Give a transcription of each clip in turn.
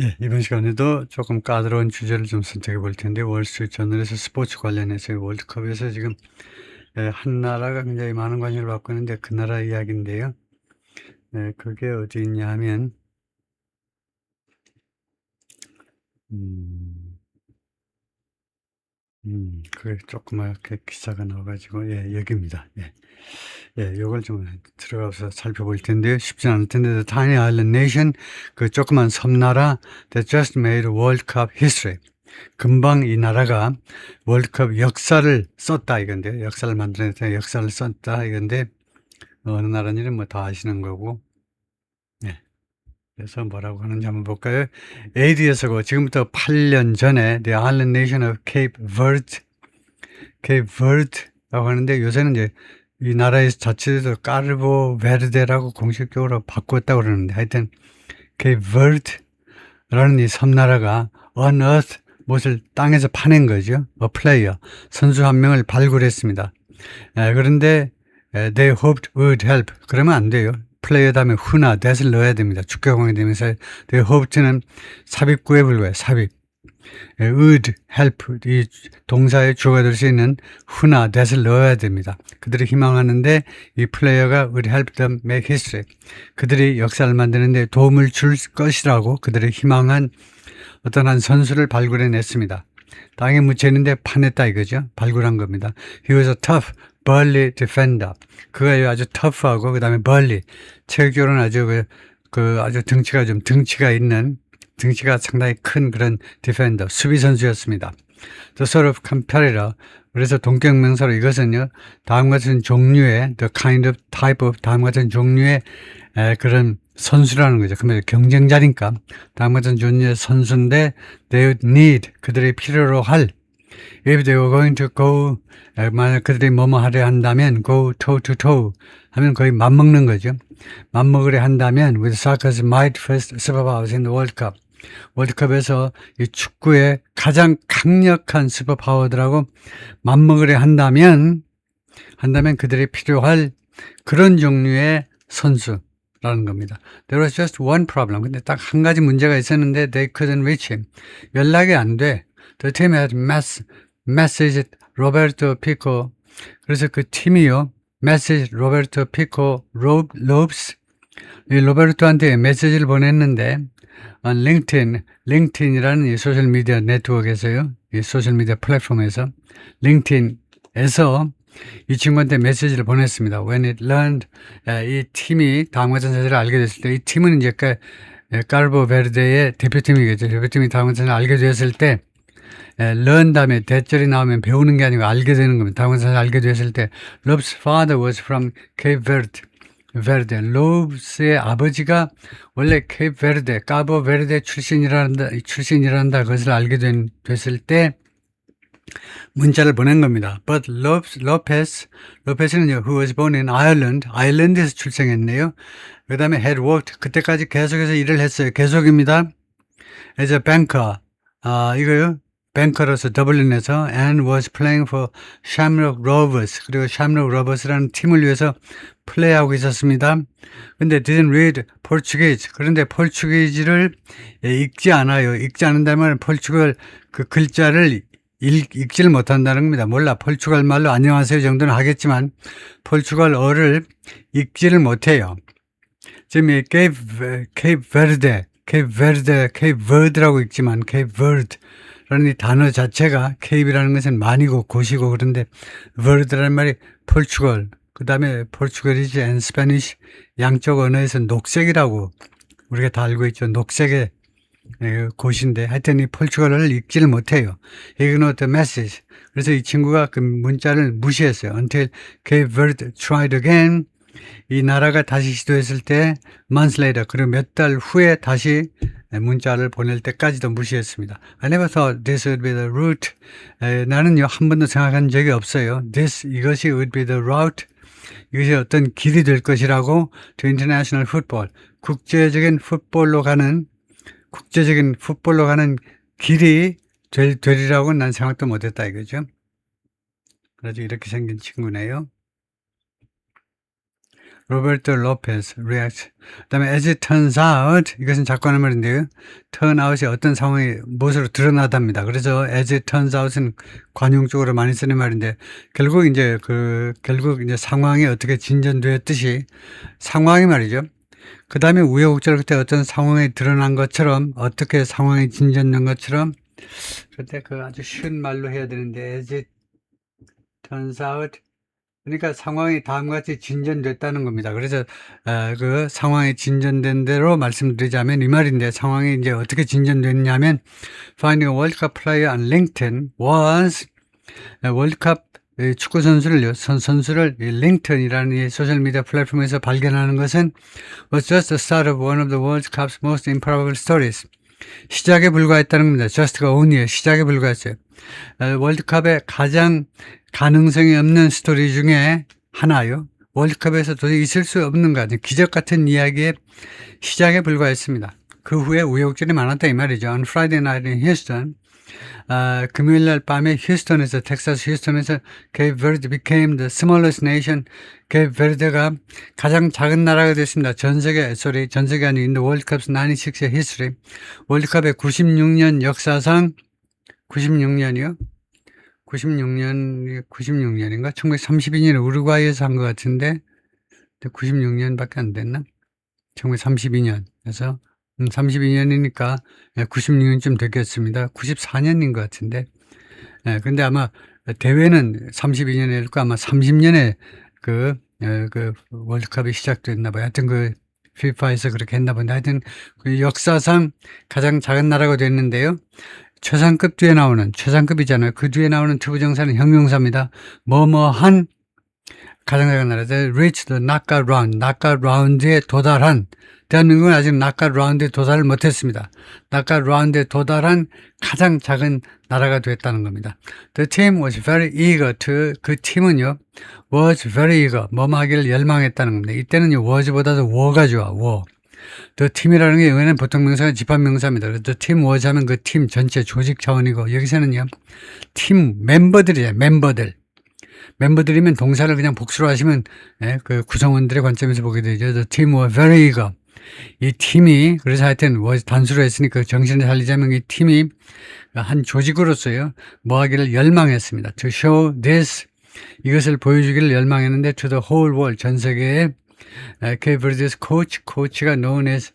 예, 이번 시간에도 조금 까다로운 주제를 좀 선택해 볼 텐데, 월스트리트저널에서 스포츠 관련해서 월드컵에서 지금 한 나라가 굉장히 많은 관심을 받고 있는데 그 나라 이야기인데요. 그게 어디 있냐 하면 음, 그게 조그맣게 기사가 나와가지고 여기입니다. 요걸 좀 들어가서 살펴볼 텐데요. 쉽지 않을 텐데, The Tiny Island Nation, 그 조그만 섬나라 that just made World Cup history. 금방 이 나라가 월드컵 역사를 썼다 이건데, 역사를 만들어냈다, 역사를 썼다 이건데, 어느 나라인지는 뭐 다 아시는 거고. 네. 그래서 뭐라고 하는지 한번 볼까요? AD에서고 지금부터 8년 전에 The Island Nation of Cape Verde라고 하는데, 요새는 이제 이 나라의 자치도 까르보 베르데라고 공식적으로 바꿨다고 그러는데, 하여튼 Cape Verde라는 이 섬나라가 unearth, 못을 땅에서 파낸 거죠. 플레이어, 선수 한 명을 발굴했습니다. 그런데 they hoped would help. 그러면 안 돼요. 플레이어 다음에 who나 that을 넣어야 됩니다. 주격공이 되면서 they hoped는 삽입구에 불과해요. 삽입. would help, 이 동사의 주어가 될 수 있는 who나 that을 넣어야 됩니다. 그들이 희망하는데 이 플레이어가 would help them make history. 그들이 역사를 만드는데 도움을 줄 것이라고 그들이 희망한 어떤 한 선수를 발굴해냈습니다. 땅에 묻혀있는데 파냈다 이거죠. 발굴한 겁니다. He was a tough, burly defender. 그가 아주 터프하고 그 다음에 burly, 체격적으로는 아주 아주 등치가 있는, 등치가 상당히 큰 그런 디펜더, 수비 선수였습니다. The sort of competitor. 그래서 동격명사로 이것은요, 다음 같은 종류의 the kind of type of, 다음 같은 종류의 그런 선수라는 거죠. 그러면 경쟁자니까 다음 같은 종류의 선수인데 they would need, 그들이 필요로 할, if they were going to go, 만약 그들이 뭐뭐 하려 한다면 go toe to toe 하면 거의 맞먹는 거죠. 맞먹으려 한다면 with soccer's might first superpowers in the World Cup. 월드컵에서 이 축구의 가장 강력한 슈퍼파워들하고 맞먹으려 한다면 그들이 필요할 그런 종류의 선수라는 겁니다. There was just one problem. 근데 딱 한 가지 문제가 있었는데 they couldn't reach him. 연락이 안 돼. The team had messaged Roberto Pico. 그래서 그 팀이요, message Roberto Pico Lopes, 이 로베르토한테 메시지를 보냈는데 링크드인이라는 이 소셜미디어 네트워크에서요, 이 소셜미디어 플랫폼에서, 링크드인에서 이 친구한테 메시지를 보냈습니다. When it learned, 이 팀이 다음 같은 사실을 알게 됐을 때, 이 팀은 이제 까르보 베르데의 대표팀이겠죠. 대표팀이 다음 같은 사실을 알게 되었을 때, learn 다음에 대절이 나오면 배우는 게 아니고 알게 되는 겁니다. 다음 같은 사실을 알게 되었을 때, Love's father was from Cape Verde. 로브스의 아버지가 원래 케이프 베르데, 까보 베르데 출신이란다. 그것을 알게 됐을 때 문자를 보낸 겁니다. But 로페스는 who was born in Ireland, 아일랜드에서 출생했네요. 그 다음에 had worked, 그때까지 계속해서 일을 했어요. 계속입니다. as a banker, 이거요, 뱅커로서 더블린에서, and was playing for Shamrock Rovers, 그리고 Shamrock Rovers라는 팀을 위해서 플레이하고 있었습니다. 근데 didn't read Portuguese. 그런데 포르투기즈를 읽지 않아요. 읽지 않는다면 포르투갈 그 글자를 읽지를 못한다는 겁니다. 몰라. 포르투갈 말로 안녕하세요 정도는 하겠지만 포르투갈어를 읽지를 못해요. 지금 이 케이프 베르드라고 읽지만 케이프 베르드라는 이 단어 자체가, 케이프라는 것은 만이고 곳이고, 그런데 베르드라는 말이 포르투갈, 그 다음에 포르투갈이지 앤 스페니쉬, 양쪽 언어에서 녹색이라고 우리가 다 알고 있죠. 녹색의 곳인데, 하여튼 이 포르투갈어를 읽지를 못해요. Ignore the message. 그래서 이 친구가 그 문자를 무시했어요. Until Cape Verde tried again. 이 나라가 다시 시도했을 때 months later, 그리고 몇 달 후에 다시 문자를 보낼 때까지도 무시했습니다. I never thought this would be the route. 나는요, 한 번도 생각한 적이 없어요. 이것이 would be the route. 이것이 어떤 길이 될 것이라고 to international football. 국제적인 풋볼로 가는 길이 되리라고 난 생각도 못했다 이거죠. 그래서 이렇게 생긴 친구네요. 로베르토 로페스 reacts. 그다음에 as it turns out 이것은 작관의 말인데요. turn out이 어떤 상황이 무엇으로 드러나답니다. 그래서 as it turns out은 관용적으로 많이 쓰는 말인데 결국 이제 상황이 어떻게 진전되었듯이 상황이 말이죠. 그 다음에 우여곡절 끝에 어떤 상황이 드러난 것처럼 어떻게 상황이 진전된 것처럼 그때 그 아주 쉬운 말로 해야 되는데 as it turns out 그러니까 상황이 다음과 같이 진전됐다는 겁니다. 그래서 그 상황이 진전된 대로 말씀드리자면 이 말인데 상황이 이제 어떻게 진전됐냐면 Finding a World Cup player on LinkedIn was 월드컵 축구 선수를 링턴이라는 이 소셜미디어 플랫폼에서 발견하는 것은 was just the start of one of the World Cup's most improbable stories. 시작에 불과했다는 겁니다. just가 only에 시작에 불과했어요. 월드컵의 가장 가능성이 없는 스토리 중에 하나요. 월드컵에서 도저히 있을 수 없는 것 같은 기적 같은 이야기의 시작에 불과했습니다. 그 후에 우여곡절이 많았다 이 말이죠. On Friday night in Houston, 금요일날 밤에 휴스턴에서 텍사스 휴스턴에서 Cape Verde became the smallest nation. Cape Verde가 가장 작은 나라가 됐습니다. 전세계 아닌 in the World Cup's 96의 history. 월드컵의 96년 역사상 96년인가? 1932년에 우루과이에서 한 것 같은데 96년밖에 안 됐나? 1932년. 그래서 32년이니까 96년쯤 됐겠습니다. 94년인 것 같은데. 근데 아마 대회는 32년에 아마 30년에 그 월드컵이 시작됐나 봐요. 하여튼 그 FIFA에서 그렇게 했나 본데 하여튼 그 역사상 가장 작은 나라가 됐는데요. 최상급이잖아요. 그 뒤에 나오는 투부정사는 형용사입니다. 뭐뭐한 가장 작은 나라, reach the knockout round, knockout round에 도달한, 대한민국은 아직 knockout round에 도달을 못했습니다. knockout round에 도달한 가장 작은 나라가 됐다는 겁니다. The team was very eager to, 그 팀은요, was very eager, 뭐뭐 하기를 열망했다는 겁니다. 이때는요, was보다도 were가 좋아, were. The team이라는 게 영어에는 보통 명사가 집합명사입니다. The team was 하면 그 팀 전체 조직 차원이고, 여기서는요, 팀 멤버들이에요, 멤버들이면 동사를 그냥 복수로 하시면 그 구성원들의 관점에서 보게 되죠. The team was very eager. 이 팀이 그래서 하여튼 was 단수로 했으니까 정신을 살리자면 이 팀이 한 조직으로서요. 뭐 하기를 열망했습니다. To show this 이것을 보여주기를 열망했는데 to the whole world 전 세계에 Cape Verde's 코치가 known as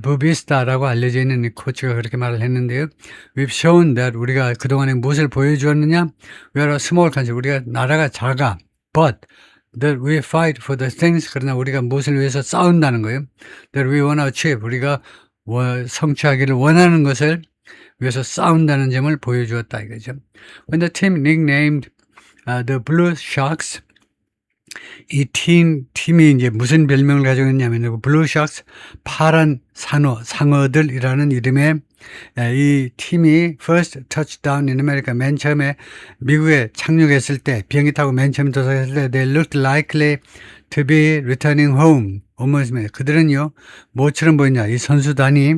부비스타라고 알려져 있는 이 코치가 그렇게 말을 했는데요. We've shown that 우리가 그동안에 무엇을 보여주었느냐? We are a small country. 우리가 나라가 작아. But that we fight for the things. 그러나 우리가 무엇을 위해서 싸운다는 거예요. That we want to achieve. 우리가 성취하기를 원하는 것을 위해서 싸운다는 점을 보여주었다 이거죠. When the team nicknamed the Blue Sharks 이 팀이 이제 무슨 별명을 가지고 있냐면, 블루 샤크스, 파란 상어들이라는 이름의 이 팀이 first touchdown in America, 맨 처음에 미국에 착륙했을 때, 비행기 타고 맨 처음 도착했을 때, they looked likely to be returning home. 그들은요, 뭐처럼 보이냐, 이 선수단이,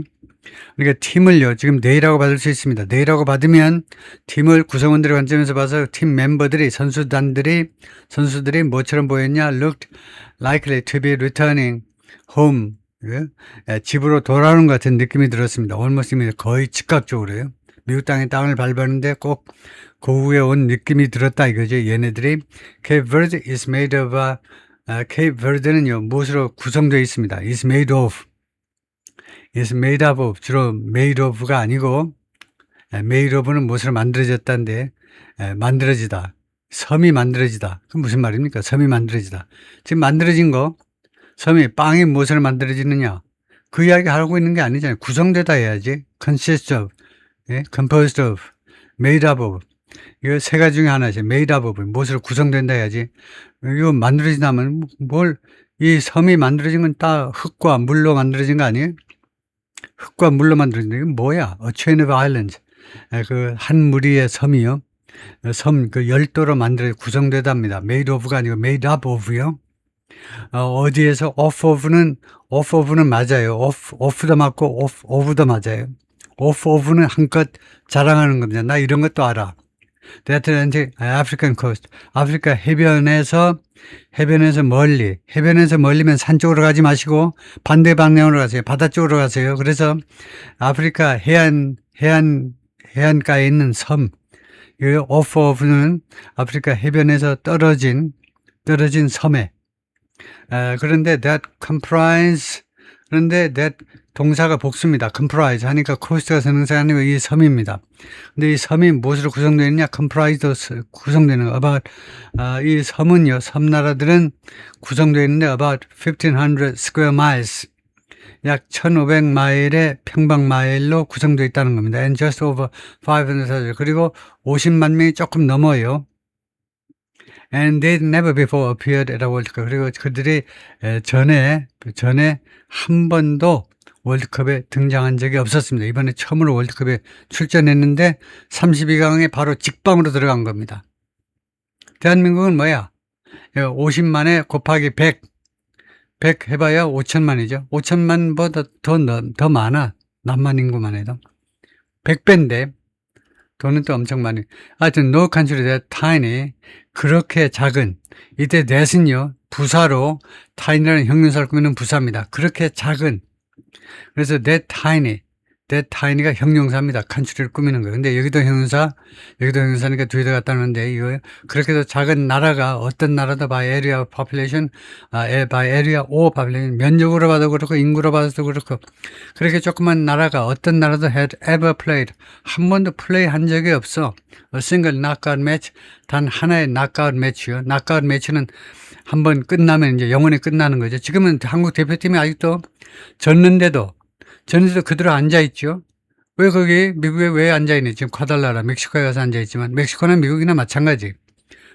그러니까 팀을요, 지금 they라고 받을 수 있습니다. they라고 받으면 팀을 구성원들의 관점에서 봐서 팀 멤버들이, 선수들이 뭐처럼 보였냐? looked likely to be returning home. 집으로 돌아오는 것 같은 느낌이 들었습니다. almost 거의 즉각적으로요. 미국 땅을 밟았는데 꼭 고국에 온 느낌이 들었다 이거죠. 얘네들이 Cape Verde is made of, Cape Verde는요, 무엇으로 구성되어 있습니다. is made of. is made up of, 주로 made of가 아니고 made of는 무엇으로 만들어졌다인데 만들어지다, 섬이 만들어지다. 그럼 무슨 말입니까? 섬이 만들어지다. 지금 만들어진 거, 섬이 빵이 무엇으로 만들어지느냐, 그 이야기 하고 있는 게 아니잖아요. 구성되다 해야지. consist of, composed of, made up of. 이거 세 가지 중에 하나죠. made up of, 무엇으로 구성된다 해야지. 이거 만들어진다면 이 섬이 만들어진 건 다 흙과 물로 만들어진 거 아니에요? 흙과 물로 만들어진 게 뭐야? A chain of islands. 그 한 무리의 섬이요. 섬, 그 열도로 구성되답니다. made of가 아니고 made up of요. 어디에서 off of는 맞아요. off도 맞고 of도 맞아요. off of는 한껏 자랑하는 겁니다. 나 이런 것도 알아. The Atlantic, African coast. 아프리카 해변에서 멀리면 산 쪽으로 가지 마시고 반대 방향으로 가세요. 바다 쪽으로 가세요. 그래서 아프리카 해안가에 있는 섬, 이 off of는 아프리카 해변에서 떨어진 섬에. 그런데 that 동사가 복수입니다. comprise 하니까 coast가 선행사가 아니고 이 섬입니다. 근데 이 섬이 무엇으로 구성되어 있느냐? comprise도 구성되는 about, 이 섬은요, 섬나라들은 구성되어 있는데 about 1500 square miles, 약 1500마일의 평방마일로 구성되어 있다는 겁니다. And just over 500, 그리고 50만 명이 조금 넘어요. And they never before appeared at a World Cup. 그리고 그들이 전에 한 번도 월드컵에 등장한 적이 없었습니다. 이번에 처음으로 월드컵에 출전했는데 32강에 바로 직방으로 들어간 겁니다. 대한민국은 뭐야? 50만에 곱하기 100 해봐야 5천만이죠. 5천만보다 더 많아. 남만 인구만 해도. 100배인데 돈은 또 엄청 많이. 하여튼 no country that tiny, 그렇게 작은, 이때 that은요 부사로 tiny라는 형용사를 꾸미는 부사입니다. 그렇게 작은. 그래서 that tiny가 형용사입니다. country를 꾸미는 거예요. 근데 여기도 형용사니까 뒤에 들어갔다는데, 이거 그렇게도 작은 나라가 어떤 나라도 by area population, by area or population, 면적으로 봐도 그렇고 인구로 봐도 그렇고, 그렇게 조그만 나라가 어떤 나라도 had ever played, 한 번도 플레이한 적이 없어. a single knockout match, 단 하나의 knockout 매치요. knockout 매치는 한 번 끝나면 이제 영원히 끝나는 거죠. 지금은 한국 대표팀이 아직도 졌는데도 그대로 앉아있죠. 왜 거기 미국에 왜 앉아있니? 지금 과달라라 멕시코에 가서 앉아있지만 멕시코나 미국이나 마찬가지.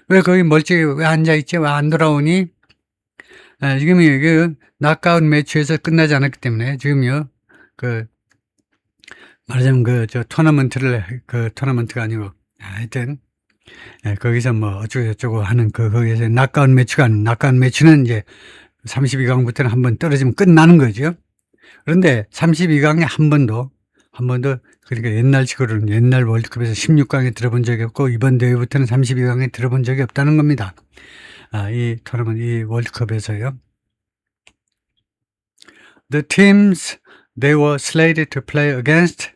왜 거기 멀찍이 왜 앉아있지? 왜 안 돌아오니? 지금 그 낙아웃 매치에서 끝나지 않았기 때문에 지금요 말하자면 토너먼트가 아니고 하여튼 거기서 뭐 어쩌고저쩌고 하는 거기에서 낙아웃 매치는 이제 32강부터는 한번 떨어지면 끝나는 거죠. 그런데 32강에 한 번도 그러니까 옛날 월드컵에서 16강에 들어본 적이 없고 이번 대회부터는 32강에 들어본 적이 없다는 겁니다. 이 월드컵에서요. The teams they were slated to play against,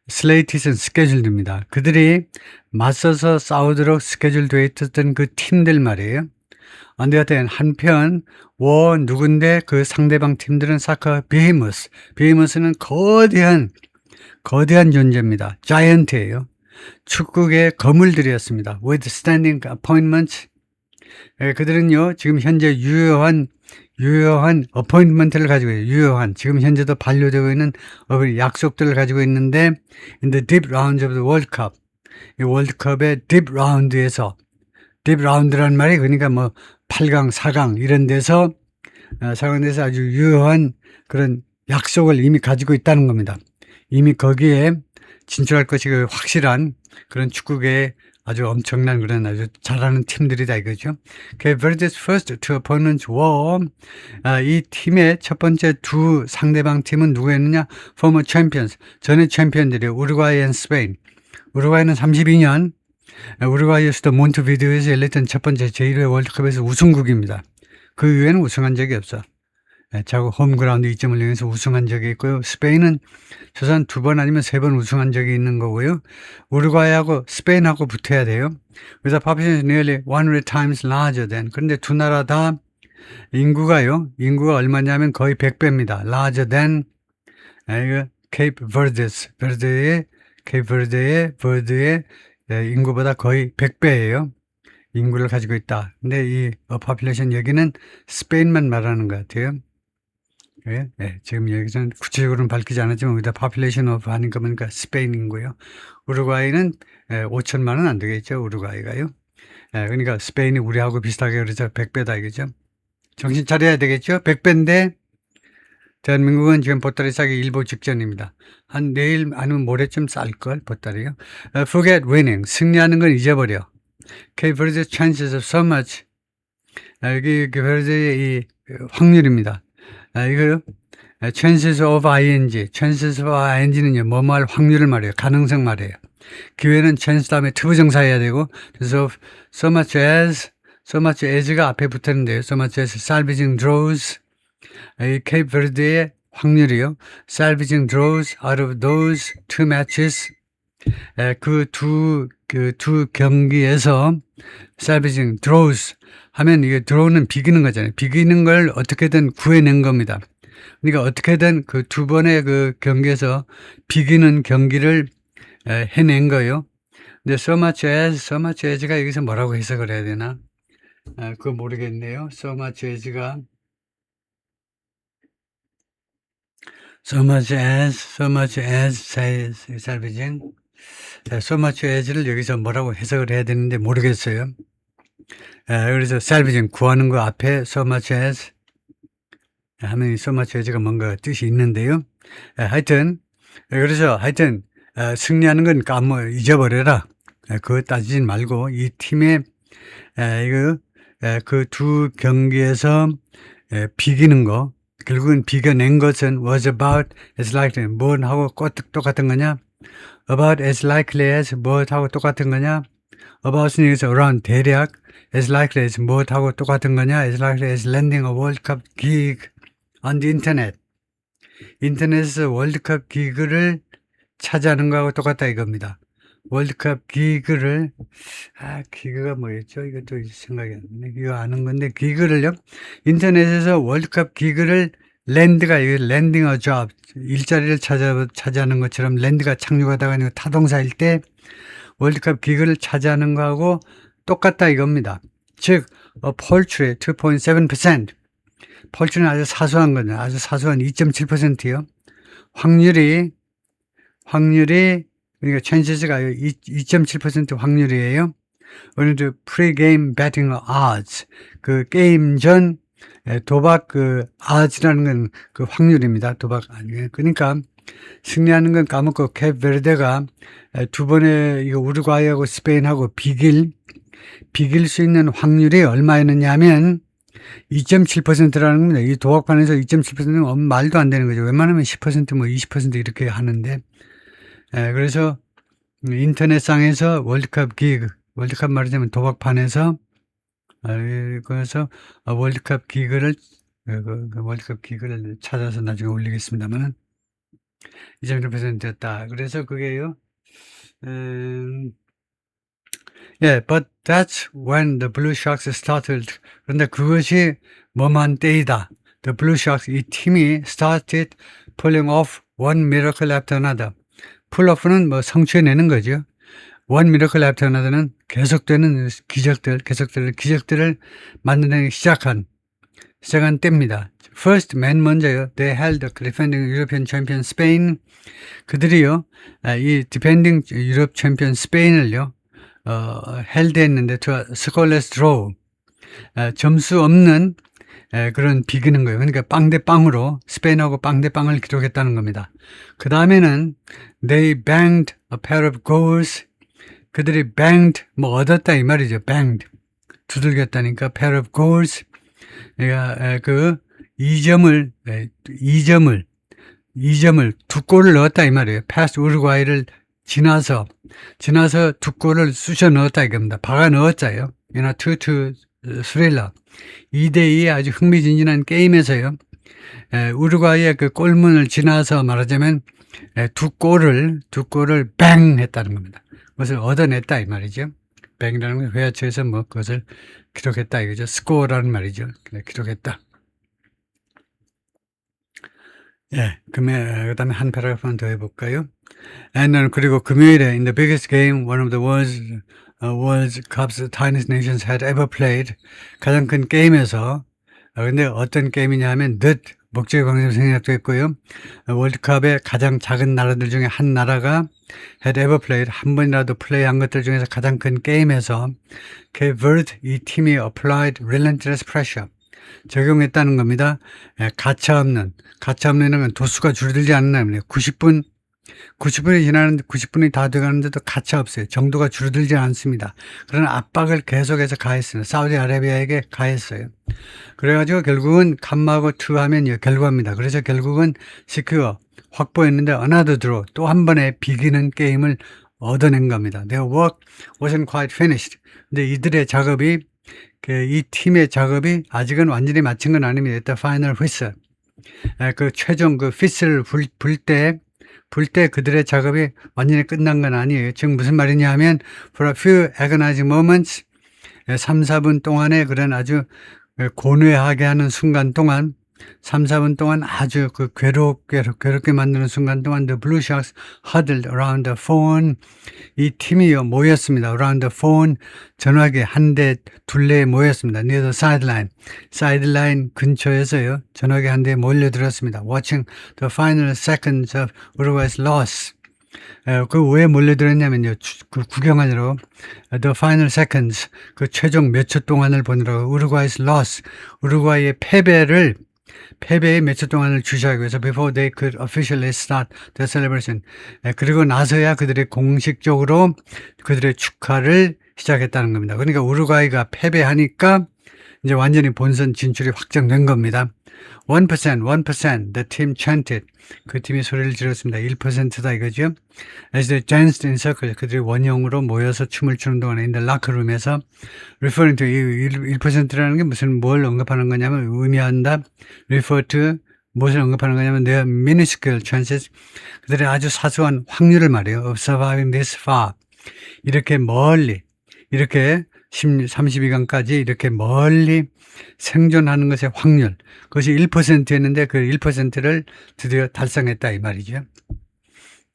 slate는 스케줄입니다. 그들이 맞서서 싸우도록 스케줄되어 있었던 그 팀들 말이에요. 언데어텐 한편 누군데 그 상대방 팀들은 사커 비헤머스는 거대한 존재입니다. 자이언트예요. 축구의 거물들이었습니다. With standing appointments. 그들은요 지금 현재 유효한 어포인트먼트를 가지고 있어요. 지금 현재도 반려되고 있는 약속들을 가지고 있는데 in the deep rounds of the World Cup, 이 월드컵의 deep round에서, deep round라는 말이 그러니까 뭐 8강, 4강 이런 데서 아주 유효한 그런 약속을 이미 가지고 있다는 겁니다. 이미 거기에 진출할 것이 확실한 그런 축구계의 아주 엄청난 그런 아주 잘하는 팀들이다 이거죠. Verde's first two opponents were, 이 팀의 첫 번째 두 상대방 팀은 누구였느냐? Former champions, 전의 챔피언들이에요. 우루과이 and 스페인. 우루과이는 32년 우루과이의 수도 몬테비데오에서 열렸던 첫 번째 제1회 월드컵에서 우승국입니다. 그 이후에는 우승한 적이 없어. 자국 홈그라운드 2점을 이용해서 우승한 적이 있고요. 스페인은 최소한 2번 아니면 3번 우승한 적이 있는 거고요. 우루과이하고 스페인하고 붙어야 돼요. 그래서 population is nearly 100 times larger than. 그런데 두 나라 다 인구가 얼마냐면 거의 100배입니다. larger than Cape Verde의 인구보다 거의 100배예요. 인구를 가지고 있다. 근데 이 population 여기는 스페인만 말하는 것 같아요. 지금 여기서는 구체적으로는 밝히지 않았지만 여기다 population of 하니까 보니까 스페인이고요. 우루과이는 5천만은 안 되겠죠. 우루과이가요. 그러니까 스페인이 우리하고 비슷하게 그래서 100배다 이거죠. 정신 차려야 되겠죠. 100배인데 대한민국은 지금 보따리 싸기 일보 직전입니다. 한 내일 아니면 모레쯤 쌀걸 보따리요. Forget winning, 승리하는 건 잊어버려. Cape Verde's chances of so much. 여기 베르데의 이 확률입니다. 이거 chances of ing, chances of ing는요 뭐뭐 할 확률을 말해요. 가능성 말해요. 기회는 chance 다음에 투부정사해야 되고, 그래서 so much as가 앞에 붙었는데요. so much as salvaging draws, 이 케이프 베르데의 확률이요. salvaging draws out of those two matches, 그 두 경기에서 salvaging draws 하면 이게 draw는 비기는 거잖아요. 비기는 걸 어떻게든 구해낸 겁니다. 그러니까 어떻게든 그 두 번의 그 경기에서 비기는 경기를 해낸 거예요. 근데 so much as가 여기서 뭐라고 해석을 해야 되나? 그거 모르겠네요. so much as가 so much as salvaging, so much as를 여기서 뭐라고 해석을 해야 되는데 모르겠어요. 그래서 salvaging 구하는 거 앞에 so much as 하면 so much as가 뭔가 뜻이 있는데요. 하여튼 승리하는 건 잊어버려라. 그거 따지진 말고 이 팀의 그 두 경기에서 비기는 거, 결국은 비겨낸 것은 was about as likely, 뭐하고 똑같은 거냐? about as likely as 뭐하고 똑같은 거냐? about은 여기서 around 대략, as likely as 뭐하고 똑같은 거냐? as likely as landing a World Cup gig on the internet. 인터넷에서 월드컵 기그를 차지하는 거하고 똑같다 이겁니다. 월드컵 기그를, 기그가 뭐였죠? 이것도 생각이 안 나네. 이거 아는 건데, 기그를요? 인터넷에서 월드컵 기그를 랜딩 어 잡, 일자리를 차지하는 것처럼 랜드가 착륙하다가 아니고 타동사일 때 월드컵 기그를 차지하는 거하고 똑같다 이겁니다. 즉, 펄츄의 2.7%. 펄츄는 아주 사소한 거죠. 아주 사소한 2.7%요. 확률이, 그러니까 chances가 2.7% 확률이에요. 오늘도 pre-game betting odds, 그 게임 전 도박 odds라는 건 그 확률입니다. 도박 아니에요. 그러니까 승리하는 건 까먹고 케이프 베르데가 두 번에 이거 우루과이하고 스페인하고 비길 수 있는 확률이 얼마였느냐 하면 2.7%라는 겁니다. 이 도박판에서 2.7%는 말도 안 되는 거죠. 웬만하면 10% 뭐 20% 이렇게 하는데, 그래서 인터넷상에서 월드컵 말하자면 도박판에서 그래서 월드컵 기그를 찾아서 나중에 올리겠습니다만 2.1%였다. 그래서 그게요. but that's when the Blue Sharks started. 그런데 그것이 뭐만 때이다. The Blue Sharks, 이 팀이 started pulling off one miracle after another. pull off는 뭐 성취해내는 거죠. one miracle after another는 계속되는 기적들을 만드는 시작한 때입니다. First, 맨 먼저요. They held the defending European champion Spain. 그들이요, 이 defending 유럽 챔피언 스페인을요, held 했는데 to a scoreless draw. 점수 없는 그런 비기는 거예요. 그러니까 빵 대 빵으로 스페인하고 빵 대 빵을 기록했다는 겁니다. 그 다음에는 they banged a pair of goals. 그들이 banged 뭐 얻었다 이 말이죠. banged 두들겼다니까 pair of goals. 그러니까 그 2점을 두 골을 넣었다 이 말이에요. 패스 우루과이를 지나서 두 골을 쑤셔 넣었다 이겁니다. 박아 넣었자요. 이나 투 스릴러 2대2의 아주 흥미진진한 게임에서요. 우루과이의 그 골문을 지나서 말하자면 두 골을 뱅 했다는 겁니다. 그것을 얻어냈다 이 말이죠. 뱅이라는 건 회화처에서 뭐 그것을 기록했다 이거죠. 스코어라는 말이죠. 기록했다. 그다음에 한 패러그래프만 더 해볼까요? 그리고 금요일에 in the biggest game, one of the world's Cup's tiniest nations had ever played. 가장 큰 게임에서, 근데 어떤 게임이냐 하면 목적의 관계에서 생략됐고요. 월드컵의 가장 작은 나라들 중에 한 나라가 had ever played, 한 번이라도 플레이한 것들 중에서 가장 큰 게임에서 Cape Verde, 이 팀이 applied relentless pressure, 적용했다는 겁니다. 가차없는 건 도수가 줄어들지 않는 겁니다. 90분이 지나는데 90분이 다 돼가는데도 가차 없어요. 정도가 줄어들지 않습니다. 그런 압박을 계속해서 가했어요. 사우디아라비아에게 가했어요. 그래가지고 결국은 캄마하고 투하면 결과입니다. 그래서 결국은 시큐어 확보했는데 another draw, 또 한 번에 비기는 게임을 얻어낸 겁니다. Their work wasn't quite finished. 근데 이들의 작업이 이 팀의 작업이 아직은 완전히 마친 건 아닙니다. The final whistle. 그 최종 그 휘슬을 불 때 그들의 작업이 완전히 끝난 건 아니에요. 즉 무슨 말이냐 하면 for a few agonizing moments 3, 4분 동안의 그런 아주 고뇌하게 하는 순간 동안 3, 4분 동안 아주 그 괴롭게 만드는 순간 동안 the Blue Sharks huddled around the phone. 이 팀이요 모였습니다. around the phone 전화기 한 대 둘레에 모였습니다. near the sideline 근처에서요 전화기 한 대에 몰려들었습니다. watching the final seconds of Uruguay's loss. 그 왜 몰려들었냐면요. 그 구경하느라고 the final seconds 그 최종 몇 초 동안을 보느라고 우루과이's loss 우루과이의 패배의 몇 초 동안을 주시하기 위해서 before they could officially start the celebration. 그리고 나서야 그들이 공식적으로 그들의 축하를 시작했다는 겁니다. 그러니까 우루과이가 패배하니까 이제 완전히 본선 진출이 확정된 겁니다. 1%, the team chanted. 그 팀이 소리를 질렀습니다. 1%다 이거죠. As they danced in circles, 그들이 원형으로 모여서 춤을 추는 동안에 in the locker room에서 referring to 이 1%라는 게 뭘 언급하는 거냐면 의미한다. refer to 무엇을 언급하는 거냐면 their minuscule chances, 그들의 아주 사소한 확률을 말해요. of surviving this far. 이렇게 멀리 이렇게 32강까지 이렇게 멀리 생존하는 것의 확률, 그것이 1%였는데 그 1%를 드디어 달성했다 이 말이죠.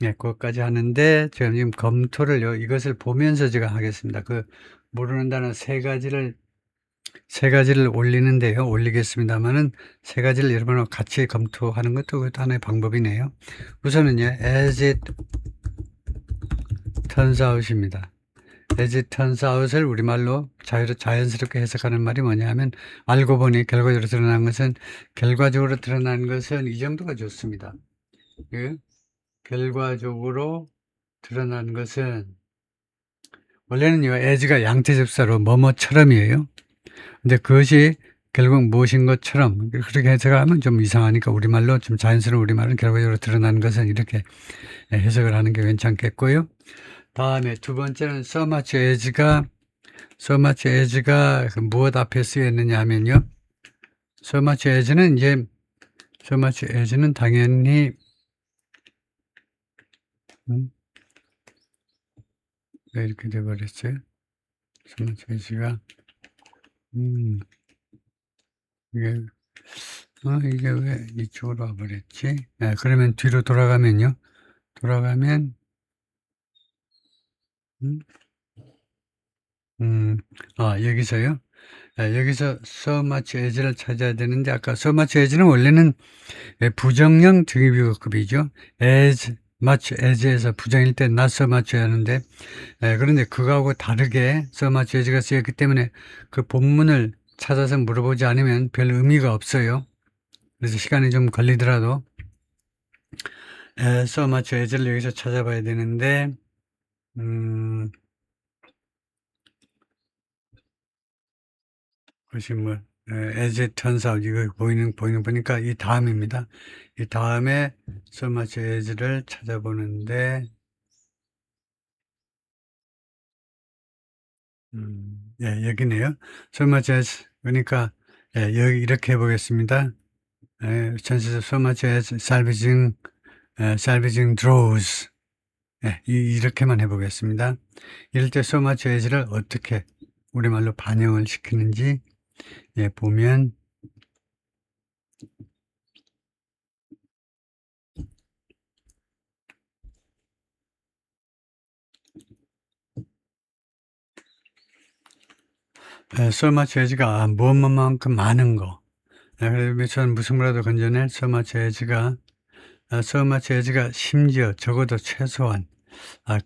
네, 그것까지 하는데 제가 지금 검토를 이것을 보면서 제가 하겠습니다. 그 모르는 단어 세 가지를 올리는데요. 올리겠습니다만은 세 가지를 여러분하고 같이 검토하는 것도 그것도 하나의 방법이네요. 우선은요, as it turns out입니다. as it turns out을 우리말로 자연스럽게 해석하는 말이 뭐냐 하면 알고 보니 결과적으로 드러난 것은 이 정도가 좋습니다. 결과적으로 드러난 것은 원래는요 as가 양태접사로 뭐뭐처럼이에요. 근데 그것이 결국 무엇인 것처럼 그렇게 해석하면 좀 이상하니까 우리말로 좀 자연스러운 우리말은 결과적으로 드러난 것은 이렇게 해석을 하는 게 괜찮겠고요. 다음에 두 번째는 so much as가 무엇 앞에 쓰였느냐 하면요. so much as는 당연히 왜 이렇게 돼버렸어요? so much as가 이게 왜 이쪽으로 와버렸지? 그러면 뒤로 돌아가면 여기서요. 여기서 so much as를 찾아야 되는데 아까 so much as는 원래는 부정형 등위비급이죠. as much as에서 부정일 때 not so much 하는데 그런데 그거하고 다르게 so much as가 쓰였기 때문에 그 본문을 찾아서 물어보지 않으면 별 의미가 없어요. 그래서 시간이 좀 걸리더라도 so much as를 여기서 찾아봐야 되는데 그것이 as it turns out 이거 보니까 이 다음입니다. 이 다음에 so much as를 찾아보는데 여기네요. so much as 그러니까 여기 이렇게 해보겠습니다. chances of so much as salvaging draws 이렇게만 해보겠습니다. 이럴 때 so much as를 어떻게 우리말로 반영을 시키는지 보면 so much as가 무엇만큼 많은 거. 그래서 저는 무슨 말라도 건져낼 so much as가 심지어 적어도 최소한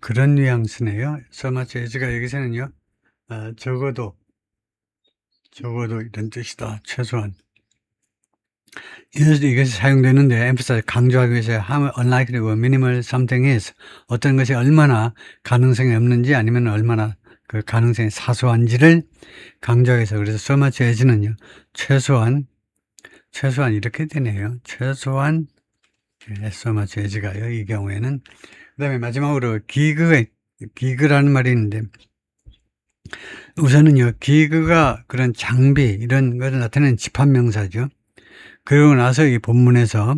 그런 뉘앙스네요. so much as가 여기서는요 적어도 이런 뜻이다. 최소한 이것이 사용되는데 emphasize 강조하기 위해서 how unlikely or minimal something is, 어떤 것이 얼마나 가능성이 없는지 아니면 얼마나 그 가능성이 사소한지를 강조하기 위해서. 그래서 so much as는요 최소한 이렇게 되네요. 최소한 so much as가요 이 경우에는. 그 다음에 마지막으로 기그라는 말이 있는데 우선은요, 기그가 그런 장비 이런 것을 나타내는 집합명사죠. 그러고 나서 이 본문에서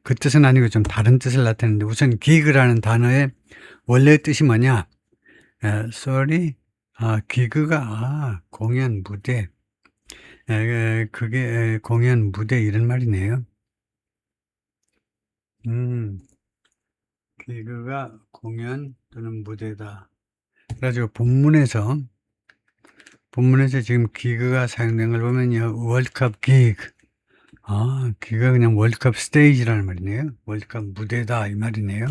그 뜻은 아니고 좀 다른 뜻을 나타내는데 우선 기그라는 단어의 원래 뜻이 뭐냐? 기그가 공연 무대. 그게 공연 무대 이런 말이네요. 기그가 공연 또는 무대다. 그래가지고 본문에서 지금 기그가 사용된 걸 보면요, 월드컵 기그. 기그가 그냥 월드컵 스테이지라는 말이네요. 월드컵 무대다 이 말이네요.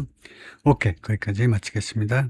오케이, 거기까지 마치겠습니다.